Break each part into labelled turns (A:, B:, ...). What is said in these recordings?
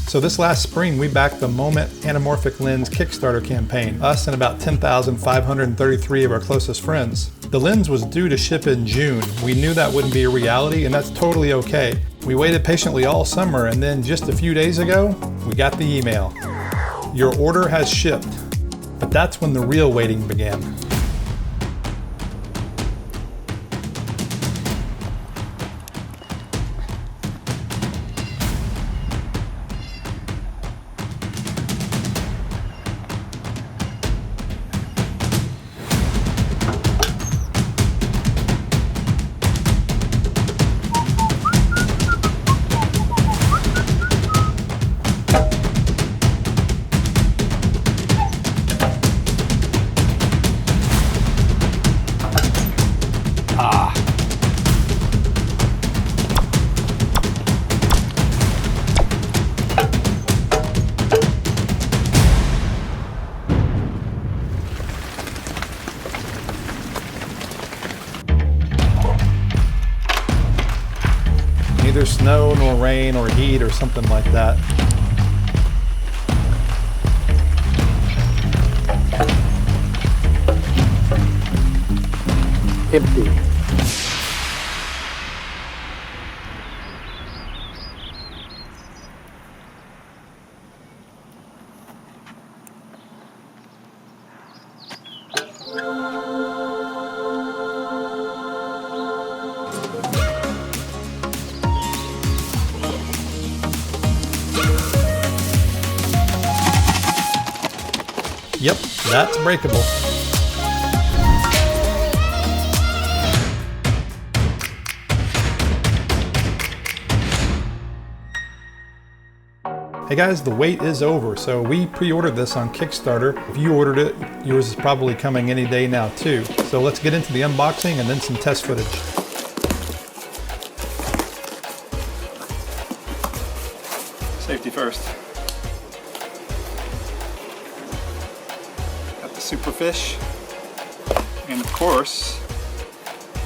A: So this last spring, we backed the Moment Anamorphic Lens Kickstarter campaign, us and about 10,533 of our closest friends. The lens was due to ship in June. We knew that wouldn't be a reality, and that's totally okay. We waited patiently all summer, and then just a few days ago, we got the email. Your order has shipped. But that's when the real waiting began. Neither snow nor rain or heat or something like that. Empty. Yep, that's breakable. Hey guys, the wait is over. So we pre-ordered this on Kickstarter. If you ordered it, yours is probably coming any day now too. So let's get into the unboxing and then some test footage. Safety first. Superfish, and of course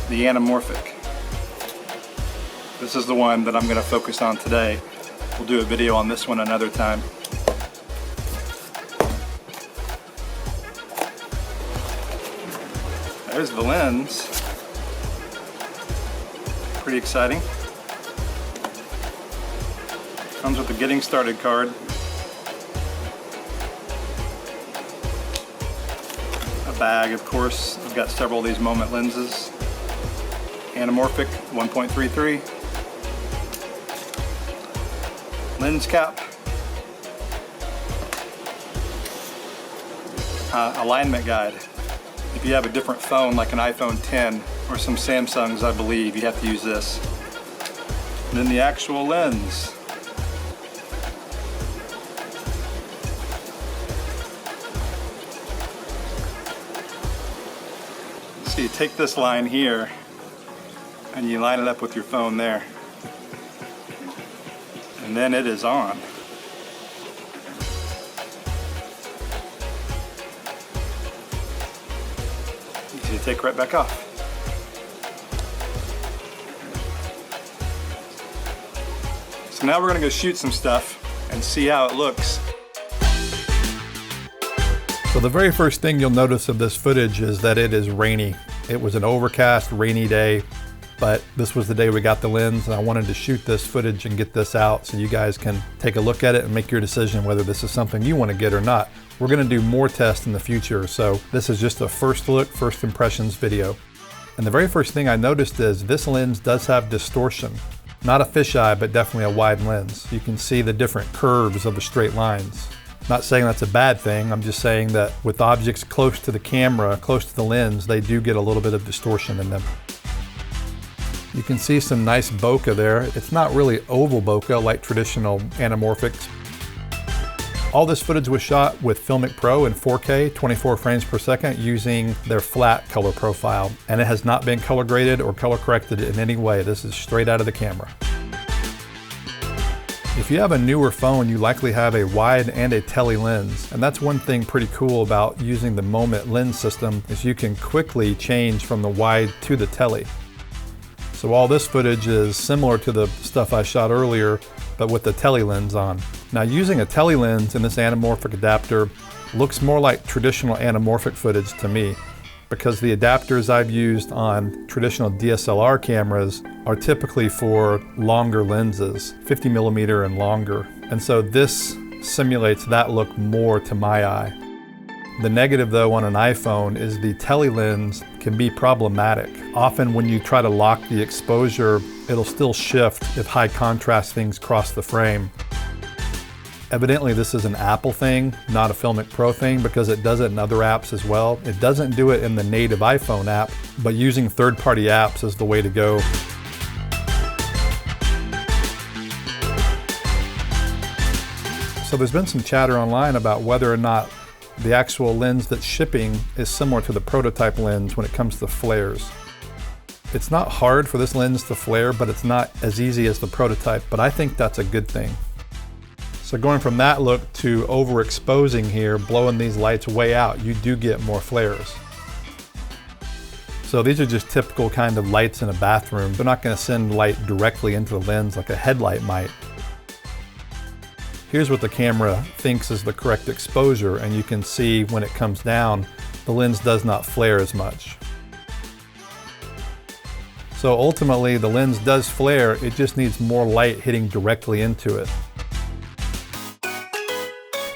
A: the anamorphic. This is the one that I'm going to focus on today. We'll do a video on this one another time. There's the lens. Pretty exciting. Comes with the getting started card. Bag, of course. I've got several of these Moment lenses. Anamorphic 1.33. Lens cap. Alignment guide. If you have a different phone like an iPhone 10 or some Samsungs, I believe, you have to use this. And then the actual lens. So you take this line here and you line it up with your phone there. And then it is on. Easy to take right back off. So now we're going to go shoot some stuff and see how it looks. So the very first thing you'll notice of this footage is that it is rainy. It was an overcast, rainy day, but this was the day we got the lens, and I wanted to shoot this footage and get this out so you guys can take a look at it and make your decision whether this is something you want to get or not. We're going to do more tests in the future, so this is just a first look, first impressions video. And the very first thing I noticed is this lens does have distortion. Not a fisheye, but definitely a wide lens. You can see the different curves of the straight lines. Not saying that's a bad thing, I'm just saying that with objects close to the camera, close to the lens, they do get a little bit of distortion in them. You can see some nice bokeh there. It's not really oval bokeh like traditional anamorphics. All this footage was shot with FiLMiC Pro in 4K, 24 frames per second, using their flat color profile. And it has not been color graded or color corrected in any way. This is straight out of the camera. If you have a newer phone, you likely have a wide and a tele lens. And that's one thing pretty cool about using the Moment lens system is you can quickly change from the wide to the tele. So all this footage is similar to the stuff I shot earlier but with the tele lens on. Now, using a tele lens in this anamorphic adapter looks more like traditional anamorphic footage to me, because the adapters I've used on traditional DSLR cameras are typically for longer lenses, 50mm and longer. And so this simulates that look more to my eye. The negative though on an iPhone is the tele lens can be problematic. Often when you try to lock the exposure, it'll still shift if high contrast things cross the frame. Evidently this is an Apple thing, not a FiLMiC Pro thing, because it does it in other apps as well. It doesn't do it in the native iPhone app, but using third-party apps is the way to go. So there's been some chatter online about whether or not the actual lens that's shipping is similar to the prototype lens when it comes to flares. It's not hard for this lens to flare, but it's not as easy as the prototype, but I think that's a good thing. So going from that look to overexposing here, blowing these lights way out, you do get more flares. So these are just typical kind of lights in a bathroom. They're not going to send light directly into the lens like a headlight might. Here's what the camera thinks is the correct exposure, and you can see when it comes down, the lens does not flare as much. So ultimately, the lens does flare, it just needs more light hitting directly into it.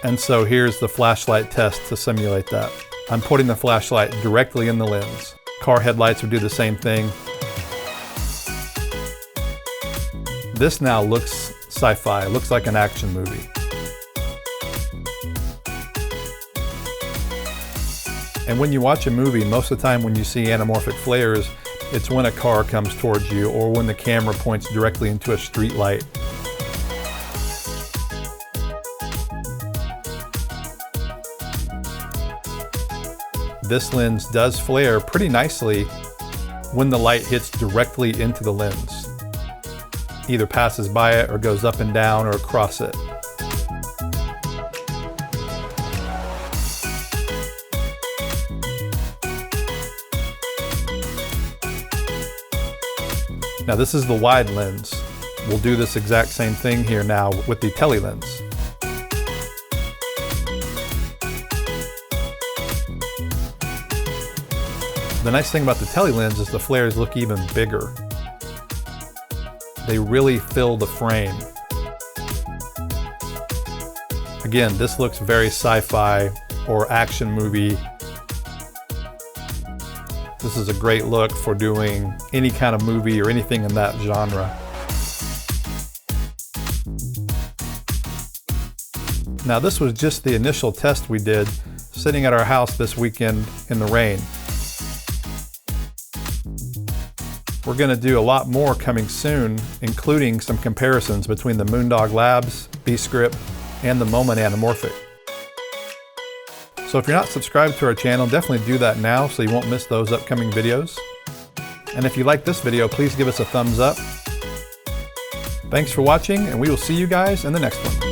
A: And so here's the flashlight test to simulate that. I'm putting the flashlight directly in the lens. Car headlights would do the same thing. This now looks sci-fi, looks like an action movie. And when you watch a movie, most of the time when you see anamorphic flares, it's when a car comes towards you or when the camera points directly into a street light. This lens does flare pretty nicely when the light hits directly into the lens. Either passes by it or goes up and down or across it. Now this is the wide lens. We'll do this exact same thing here now with the tele lens. The nice thing about the tele lens is the flares look even bigger. They really fill the frame. Again, this looks very sci-fi or action movie. This is a great look for doing any kind of movie or anything in that genre. Now this was just the initial test we did sitting at our house this weekend in the rain. We're going to do a lot more coming soon, including some comparisons between the Moondog Labs, B-Script, and the Moment Anamorphic. So if you're not subscribed to our channel, definitely do that now so you won't miss those upcoming videos. And if you like this video, please give us a thumbs up. Thanks for watching, and we will see you guys in the next one.